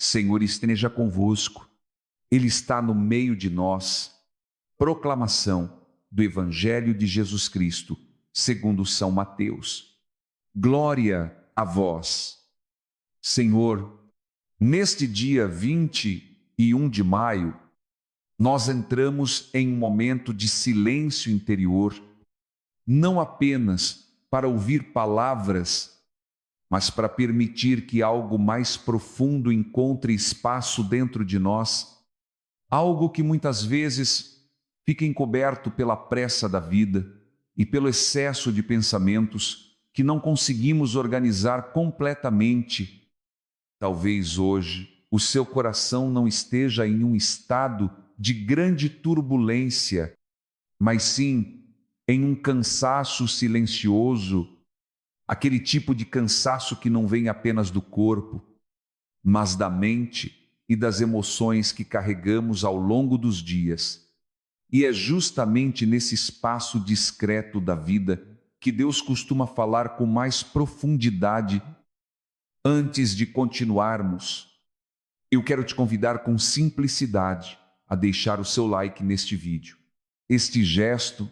Senhor esteja convosco, Ele está no meio de nós. Proclamação do Evangelho de Jesus Cristo, segundo São Mateus. Glória a vós, Senhor. Neste dia 21 de maio, nós entramos em um momento de silêncio interior, não apenas para ouvir palavras, mas para permitir que algo mais profundo encontre espaço dentro de nós, algo que muitas vezes fica encoberto pela pressa da vida e pelo excesso de pensamentos que não conseguimos organizar completamente. Talvez hoje o seu coração não esteja em um estado de grande turbulência, mas sim em um cansaço silencioso, aquele tipo de cansaço que não vem apenas do corpo, mas da mente e das emoções que carregamos ao longo dos dias. E é justamente nesse espaço discreto da vida que Deus costuma falar com mais profundidade. Antes de continuarmos, eu quero te convidar com simplicidade a deixar o seu like neste vídeo. Este gesto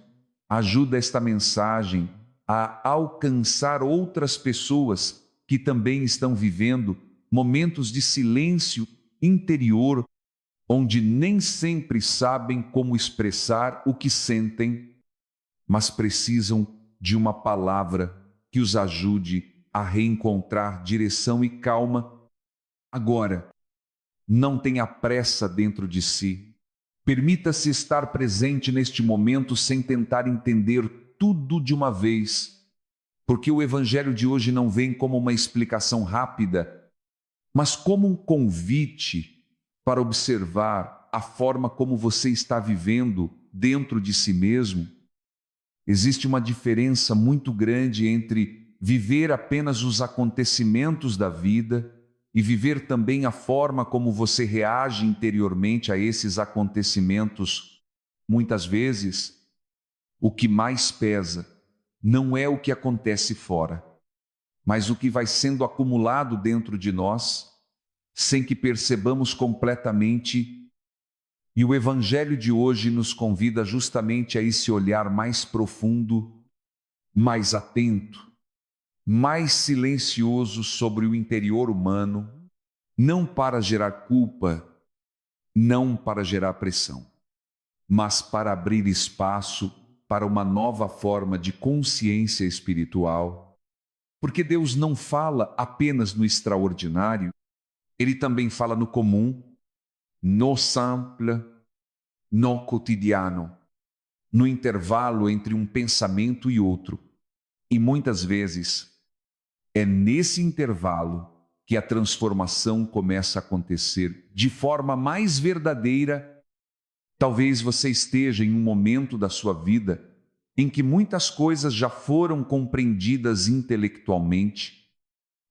ajuda esta mensagem a alcançar outras pessoas que também estão vivendo momentos de silêncio interior, onde nem sempre sabem como expressar o que sentem, mas precisam de uma palavra que os ajude a reencontrar direção e calma. Agora, não tenha pressa dentro de si. Permita-se estar presente neste momento sem tentar entender tudo de uma vez, porque o Evangelho de hoje não vem como uma explicação rápida, mas como um convite para observar a forma como você está vivendo dentro de si mesmo. Existe uma diferença muito grande entre viver apenas os acontecimentos da vida e viver também a forma como você reage interiormente a esses acontecimentos. Muitas vezes, o que mais pesa não é o que acontece fora, mas o que vai sendo acumulado dentro de nós, sem que percebamos completamente. E o Evangelho de hoje nos convida justamente a esse olhar mais profundo, mais atento, mais silencioso sobre o interior humano, não para gerar culpa, não para gerar pressão, mas para abrir espaço para uma nova forma de consciência espiritual. Porque Deus não fala apenas no extraordinário, Ele também fala no comum, no simple, no cotidiano, no intervalo entre um pensamento e outro. E muitas vezes é nesse intervalo que a transformação começa a acontecer de forma mais verdadeira. Talvez você esteja em um momento da sua vida em que muitas coisas já foram compreendidas intelectualmente,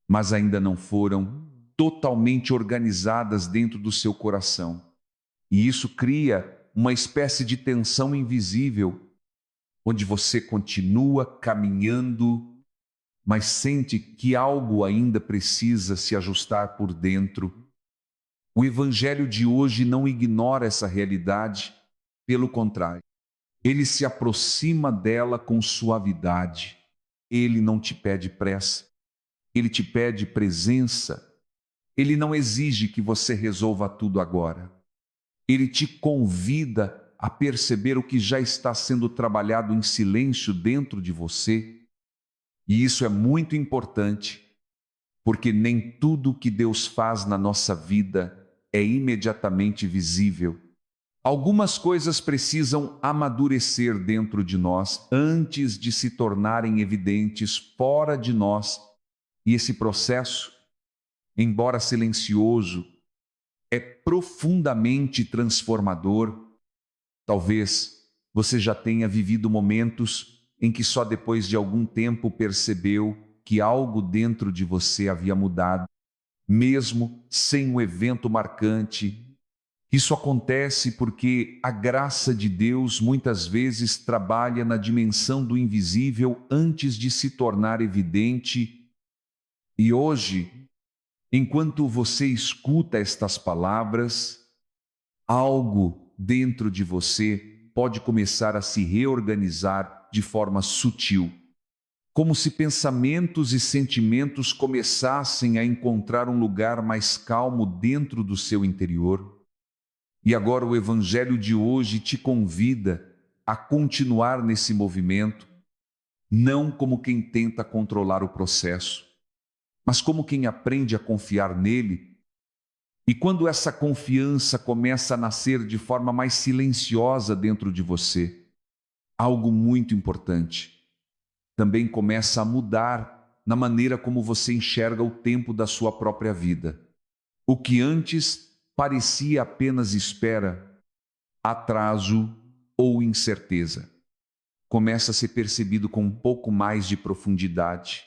mas ainda não foram totalmente organizadas dentro do seu coração. E isso cria uma espécie de tensão invisível, onde você continua caminhando, mas sente que algo ainda precisa se ajustar por dentro. O Evangelho de hoje não ignora essa realidade, pelo contrário, ele se aproxima dela com suavidade. Ele não te pede pressa, ele te pede presença. Ele não exige que você resolva tudo agora. Ele te convida a perceber o que já está sendo trabalhado em silêncio dentro de você. E isso é muito importante, porque nem tudo que Deus faz na nossa vida é imediatamente visível. Algumas coisas precisam amadurecer dentro de nós antes de se tornarem evidentes fora de nós. E esse processo, embora silencioso, é profundamente transformador. Talvez você já tenha vivido momentos em que só depois de algum tempo percebeu que algo dentro de você havia mudado, mesmo sem um evento marcante. Isso acontece porque a graça de Deus muitas vezes trabalha na dimensão do invisível antes de se tornar evidente. E hoje Enquanto você escuta estas palavras, algo dentro de você pode começar a se reorganizar de forma sutil, como se pensamentos e sentimentos começassem a encontrar um lugar mais calmo dentro do seu interior. E agora o Evangelho de hoje te convida a continuar nesse movimento, não como quem tenta controlar o processo, mas como quem aprende a confiar nele. E quando essa confiança começa a nascer de forma mais silenciosa dentro de você, algo muito importante também começa a mudar na maneira como você enxerga o tempo da sua própria vida. O que antes parecia apenas espera, atraso ou incerteza, começa a ser percebido com um pouco mais de profundidade,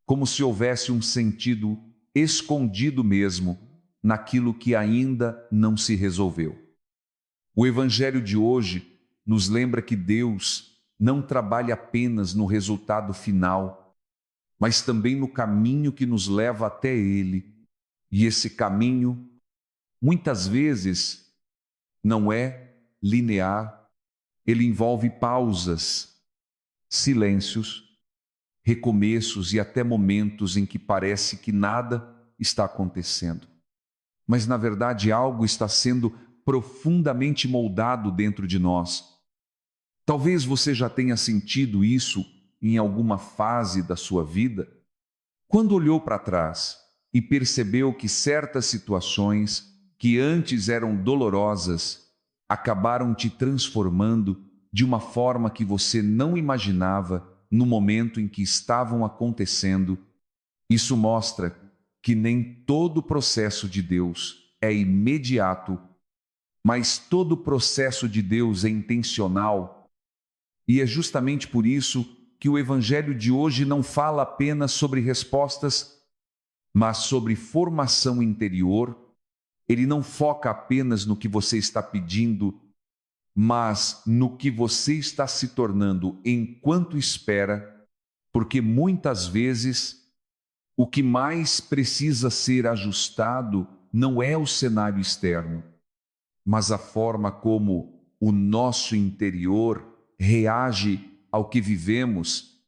como se houvesse um sentido escondido mesmo naquilo que ainda não se resolveu. O Evangelho de hoje nos lembra que Deus não trabalha apenas no resultado final, mas também no caminho que nos leva até Ele. E esse caminho, muitas vezes, não é linear, ele envolve pausas, silêncios, recomeços e até momentos em que parece que nada está acontecendo. Mas, na verdade, algo está sendo profundamente moldado dentro de nós. Talvez você já tenha sentido isso em alguma fase da sua vida, quando olhou para trás e percebeu que certas situações que antes eram dolorosas acabaram te transformando de uma forma que você não imaginava no momento em que estavam acontecendo. Isso mostra que nem todo o processo de Deus é imediato, mas todo o processo de Deus é intencional. E é justamente por isso que o Evangelho de hoje não fala apenas sobre respostas, mas sobre formação interior. Ele não foca apenas no que você está pedindo, mas no que você está se tornando enquanto espera, porque muitas vezes o que mais precisa ser ajustado não é o cenário externo, mas a forma como o nosso interior reage ao que vivemos.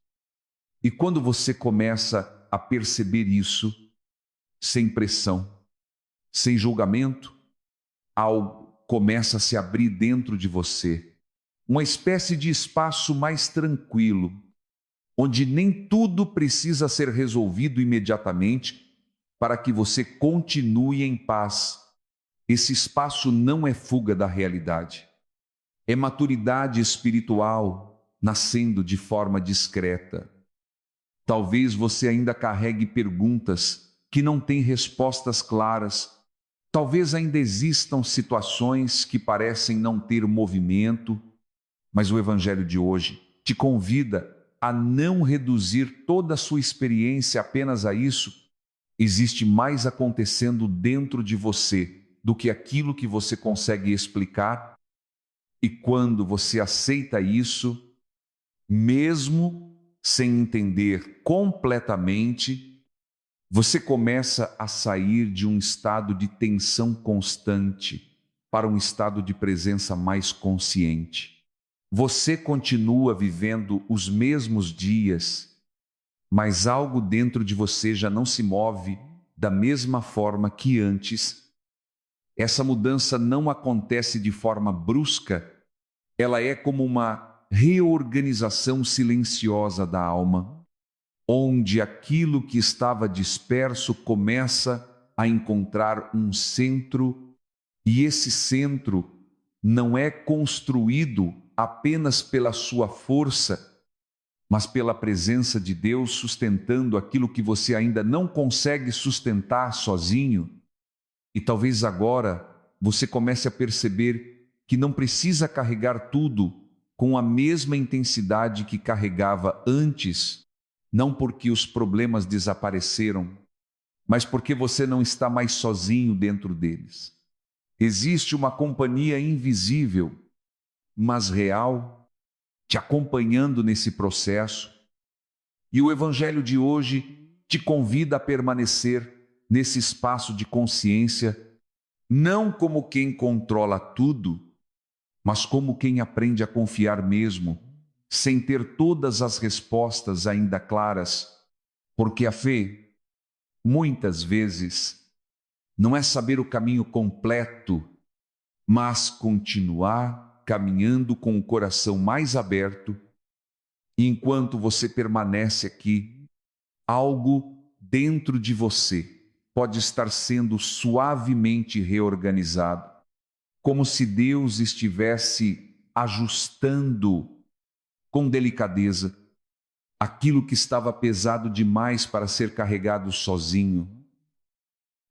E quando você começa a perceber isso, sem pressão, sem julgamento, algo começa a se abrir dentro de você, uma espécie de espaço mais tranquilo, onde nem tudo precisa ser resolvido imediatamente para que você continue em paz. Esse espaço não é fuga da realidade. É maturidade espiritual nascendo de forma discreta. Talvez você ainda carregue perguntas que não têm respostas claras. Talvez ainda existam situações que parecem não ter movimento, mas o Evangelho de hoje te convida a não reduzir toda a sua experiência apenas a isso. Existe mais acontecendo dentro de você do que aquilo que você consegue explicar. E quando você aceita isso, mesmo sem entender completamente, você começa a sair de um estado de tensão constante para um estado de presença mais consciente. Você continua vivendo os mesmos dias, mas algo dentro de você já não se move da mesma forma que antes. Essa mudança não acontece de forma brusca, ela é como uma reorganização silenciosa da alma, onde aquilo que estava disperso começa a encontrar um centro, e esse centro não é construído apenas pela sua força, mas pela presença de Deus sustentando aquilo que você ainda não consegue sustentar sozinho. E talvez agora você comece a perceber que não precisa carregar tudo com a mesma intensidade que carregava antes, não porque os problemas desapareceram, mas porque você não está mais sozinho dentro deles. Existe uma companhia invisível, mas real, te acompanhando nesse processo. E o Evangelho de hoje te convida a permanecer nesse espaço de consciência, não como quem controla tudo, mas como quem aprende a confiar mesmo, sem ter todas as respostas ainda claras, porque a fé, muitas vezes, não é saber o caminho completo, mas continuar caminhando com o coração mais aberto, e enquanto você permanece aqui, algo dentro de você pode estar sendo suavemente reorganizado, como se Deus estivesse ajustando com delicadeza aquilo que estava pesado demais para ser carregado sozinho.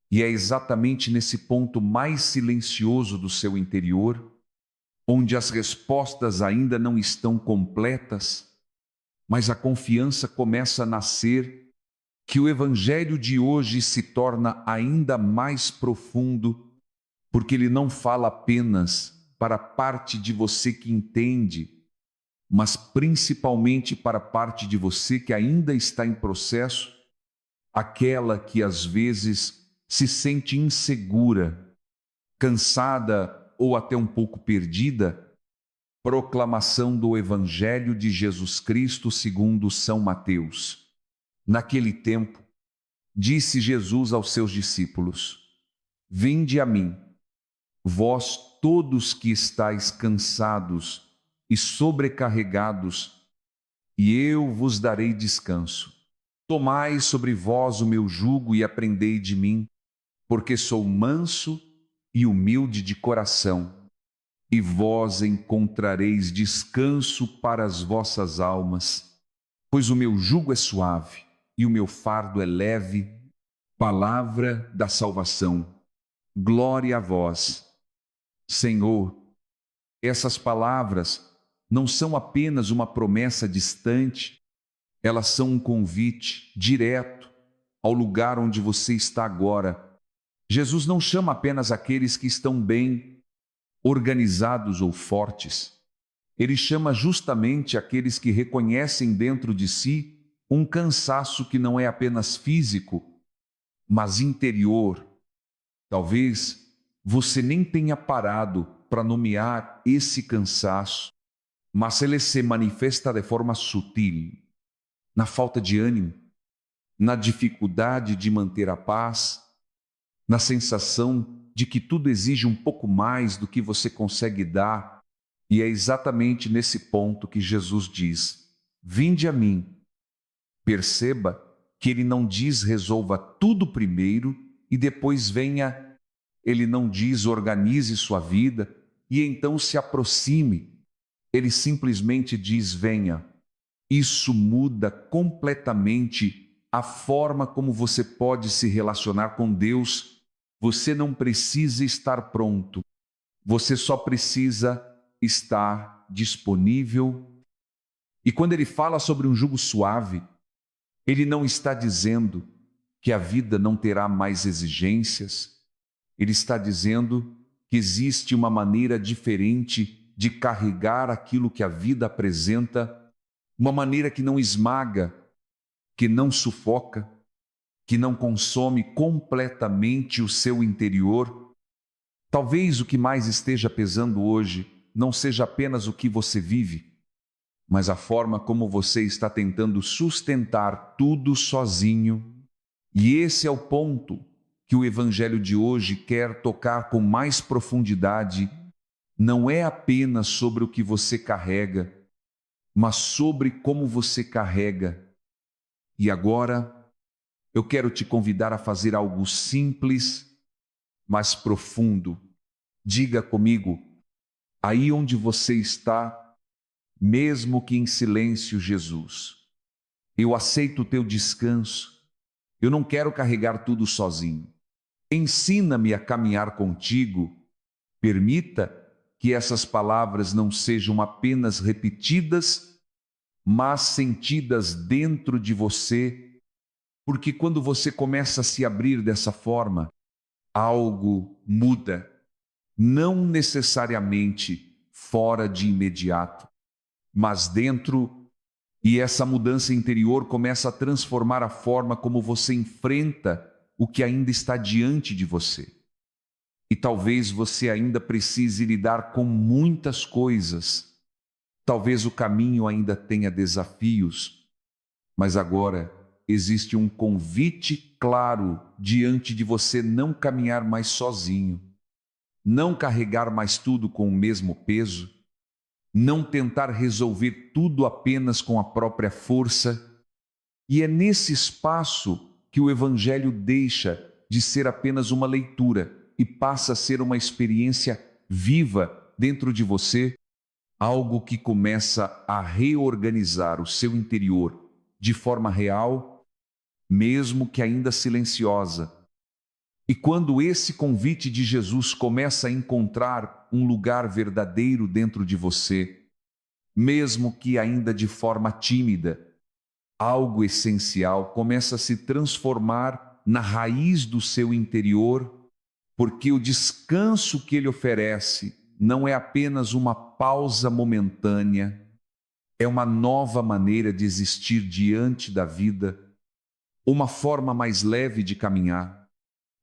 E é exatamente nesse ponto mais silencioso do seu interior, onde as respostas ainda não estão completas, mas a confiança começa a nascer, que o Evangelho de hoje se torna ainda mais profundo, porque ele não fala apenas para a parte de você que entende, mas principalmente para a parte de você que ainda está em processo, aquela que às vezes se sente insegura, cansada ou até um pouco perdida. Proclamação do Evangelho de Jesus Cristo segundo São Mateus. Naquele tempo, disse Jesus aos seus discípulos: Vinde a mim, vós todos que estáis cansados e sobrecarregados, e eu vos darei descanso. Tomai sobre vós o meu jugo e aprendei de mim, porque sou manso e humilde de coração, e vós encontrareis descanso para as vossas almas, pois o meu jugo é suave e o meu fardo é leve. Palavra da salvação. Glória a vós, Senhor. Essas palavras não são apenas uma promessa distante, elas são um convite direto ao lugar onde você está agora. Jesus não chama apenas aqueles que estão bem organizados ou fortes. Ele chama justamente aqueles que reconhecem dentro de si um cansaço que não é apenas físico, mas interior. Talvez você nem tenha parado para nomear esse cansaço, mas ele se manifesta de forma sutil, na falta de ânimo, na dificuldade de manter a paz, na sensação de que tudo exige um pouco mais do que você consegue dar. E é exatamente nesse ponto que Jesus diz: Vinde a mim. Perceba que ele não diz resolva tudo primeiro e depois venha. Ele não diz organize sua vida e então se aproxime. Ele simplesmente diz venha. Isso muda completamente a forma como você pode se relacionar com Deus. Você não precisa estar pronto, você só precisa estar disponível. E quando ele fala sobre um jugo suave, ele não está dizendo que a vida não terá mais exigências, ele está dizendo que existe uma maneira diferente de carregar aquilo que a vida apresenta, uma maneira que não esmaga, que não sufoca, que não consome completamente o seu interior. Talvez o que mais esteja pesando hoje não seja apenas o que você vive, mas a forma como você está tentando sustentar tudo sozinho. E esse é o ponto que o Evangelho de hoje quer tocar com mais profundidade. Não é apenas sobre o que você carrega, mas sobre como você carrega. E agora, eu quero te convidar a fazer algo simples, mas profundo. Diga comigo, aí onde você está, mesmo que em silêncio, Jesus, eu aceito o teu descanso, eu não quero carregar tudo sozinho. Ensina-me a caminhar contigo. Permita que essas palavras não sejam apenas repetidas, mas sentidas dentro de você, porque quando você começa a se abrir dessa forma, algo muda, não necessariamente fora de imediato, mas dentro, e essa mudança interior começa a transformar a forma como você enfrenta o que ainda está diante de você. E talvez você ainda precise lidar com muitas coisas. Talvez o caminho ainda tenha desafios, mas agora existe um convite claro diante de você não caminhar mais sozinho, não carregar mais tudo com o mesmo peso, não tentar resolver tudo apenas com a própria força. E é nesse espaço que o Evangelho deixa de ser apenas uma leitura e passa a ser uma experiência viva dentro de você, algo que começa a reorganizar o seu interior de forma real, mesmo que ainda silenciosa. E quando esse convite de Jesus começa a encontrar um lugar verdadeiro dentro de você, mesmo que ainda de forma tímida, algo essencial começa a se transformar na raiz do seu interior, porque o descanso que ele oferece não é apenas uma pausa momentânea, é uma nova maneira de existir diante da vida, uma forma mais leve de caminhar,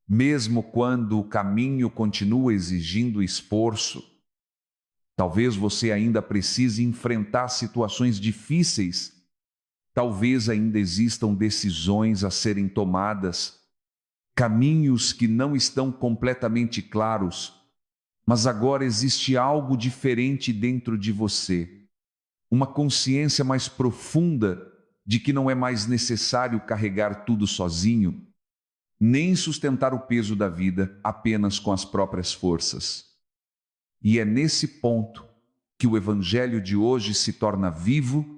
mesmo quando o caminho continua exigindo esforço. Talvez você ainda precise enfrentar situações difíceis. Talvez ainda existam decisões a serem tomadas, caminhos que não estão completamente claros, mas agora existe algo diferente dentro de você, uma consciência mais profunda de que não é mais necessário carregar tudo sozinho, nem sustentar o peso da vida apenas com as próprias forças. E é nesse ponto que o Evangelho de hoje se torna vivo,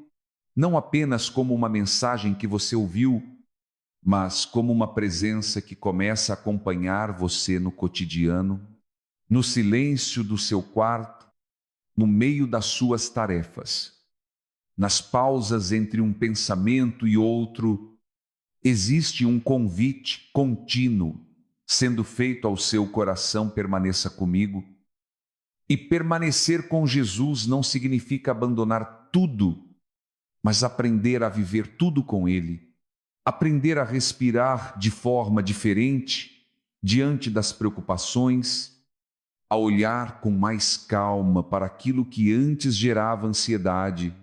não apenas como uma mensagem que você ouviu, mas como uma presença que começa a acompanhar você no cotidiano, no silêncio do seu quarto, no meio das suas tarefas. Nas pausas entre um pensamento e outro, existe um convite contínuo sendo feito ao seu coração: permaneça comigo. E permanecer com Jesus não significa abandonar tudo, mas aprender a viver tudo com Ele, aprender a respirar de forma diferente diante das preocupações, a olhar com mais calma para aquilo que antes gerava ansiedade,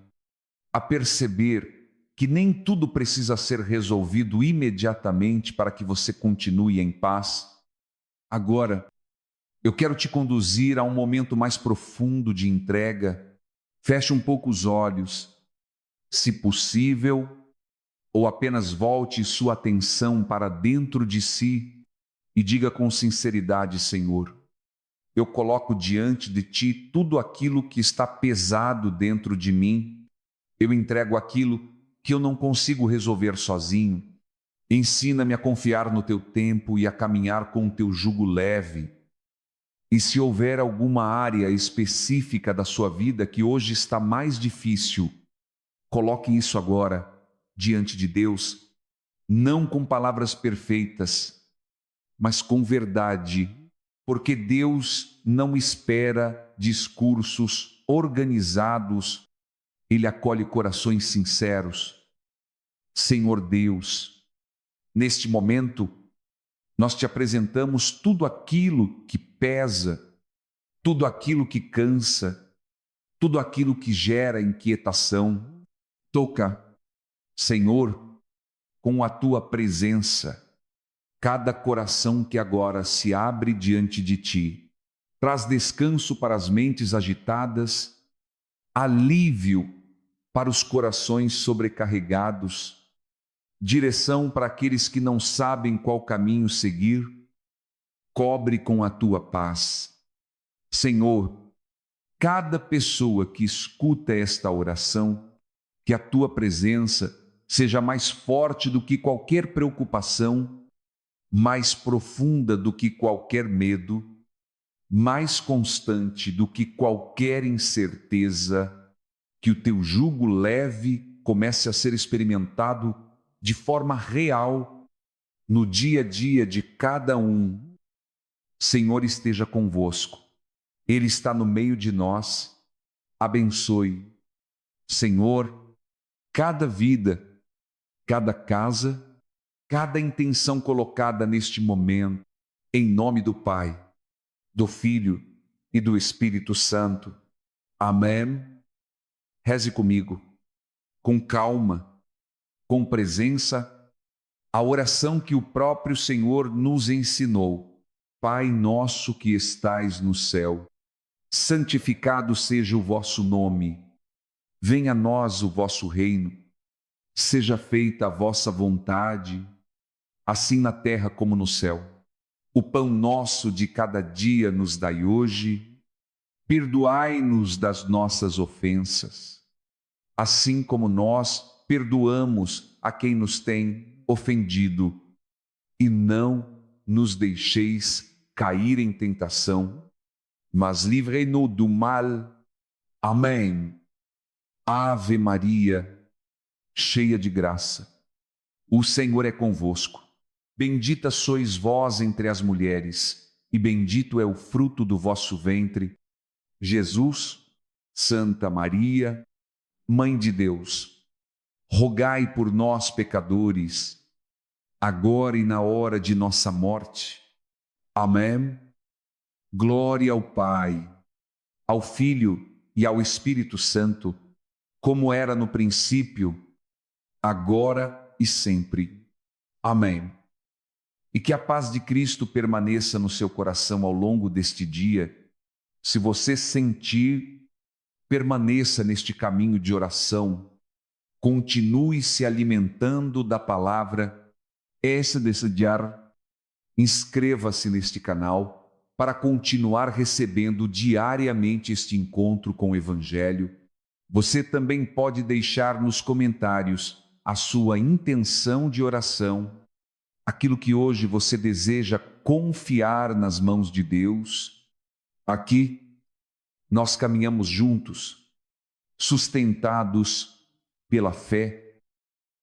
a perceber que nem tudo precisa ser resolvido imediatamente para que você continue em paz. Agora, eu quero te conduzir a um momento mais profundo de entrega. Feche um pouco os olhos, se possível, ou apenas volte sua atenção para dentro de si e diga com sinceridade: Senhor, eu coloco diante de Ti tudo aquilo que está pesado dentro de mim. Eu entrego aquilo que eu não consigo resolver sozinho. Ensina-me a confiar no Teu tempo e a caminhar com o Teu jugo leve. E se houver alguma área específica da sua vida que hoje está mais difícil, coloque isso agora diante de Deus, não com palavras perfeitas, mas com verdade, porque Deus não espera discursos organizados, Ele acolhe corações sinceros. Senhor Deus, neste momento, nós te apresentamos tudo aquilo que pesa, tudo aquilo que cansa, tudo aquilo que gera inquietação. Toca, Senhor, com a Tua presença, cada coração que agora se abre diante de Ti. Traz descanso para as mentes agitadas, alívio para os corações sobrecarregados, direção para aqueles que não sabem qual caminho seguir. Cobre com a Tua paz. Senhor, cada pessoa que escuta esta oração, que a Tua presença seja mais forte do que qualquer preocupação, mais profunda do que qualquer medo, mais constante do que qualquer incerteza, que o Teu jugo leve comece a ser experimentado de forma real no dia a dia de cada um. Senhor, esteja convosco. Ele está no meio de nós. Abençoe, Senhor, cada vida, cada casa, cada intenção colocada neste momento, em nome do Pai, do Filho e do Espírito Santo. Amém. Reze comigo, com calma, com presença, a oração que o próprio Senhor nos ensinou. Pai nosso que estais no céu, santificado seja o vosso nome. Venha a nós o vosso reino. Seja feita a vossa vontade, assim na terra como no céu. O pão nosso de cada dia nos dai hoje. Perdoai-nos das nossas ofensas, assim como nós perdoamos a quem nos tem ofendido. E não nos deixeis cair em tentação, mas livrei-nos do mal. Amém. Ave Maria, cheia de graça, o Senhor é convosco. Bendita sois vós entre as mulheres, e bendito é o fruto do vosso ventre, Jesus. Santa Maria, Mãe de Deus, rogai por nós, pecadores, agora e na hora de nossa morte. Amém. Glória ao Pai, ao Filho e ao Espírito Santo, como era no princípio, agora e sempre. Amém. E que a paz de Cristo permaneça no seu coração ao longo deste dia. Se você sentir, permaneça neste caminho de oração. Continue se alimentando da palavra. Esse desejar, inscreva-se neste canal para continuar recebendo diariamente este encontro com o Evangelho. Você também pode deixar nos comentários a sua intenção de oração, aquilo que hoje você deseja confiar nas mãos de Deus. Aqui, nós caminhamos juntos, sustentados pela fé,